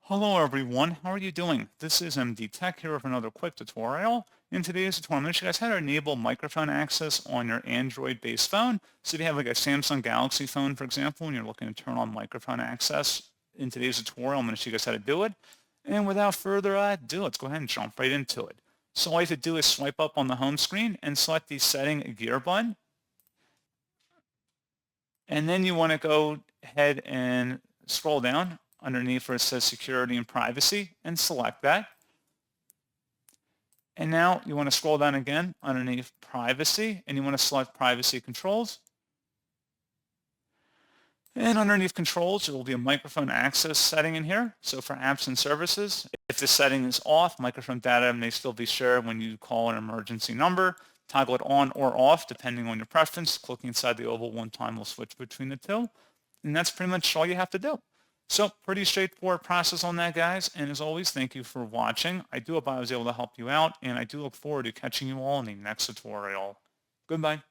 Hello everyone, how are you doing? This is MD Tech here with another quick tutorial. In today's tutorial, I'm going to show you guys how to enable microphone access on your Android-based phone. So if you have like a Samsung Galaxy phone, for example, and you're looking to turn on microphone access, in today's tutorial, I'm going to show you guys how to do it. And without further ado, let's go ahead and jump right into it. So all you have to do is swipe up on the home screen and select the setting gear button. And then you want to go ahead and scroll down underneath where it says security and privacy and select that. And now you want to scroll down again underneath privacy and you want to select privacy controls. And underneath controls, there will be a microphone access setting in here. So for apps and services, if the setting is off, microphone data may still be shared when you call an emergency number. Toggle it on or off depending on your preference. Clicking inside the oval one time will switch between the two. And that's pretty much all you have to do. So pretty straightforward process on that, guys. And as always, thank you for watching. I do hope I was able to help you out, and I do look forward to catching you all in the next tutorial. Goodbye.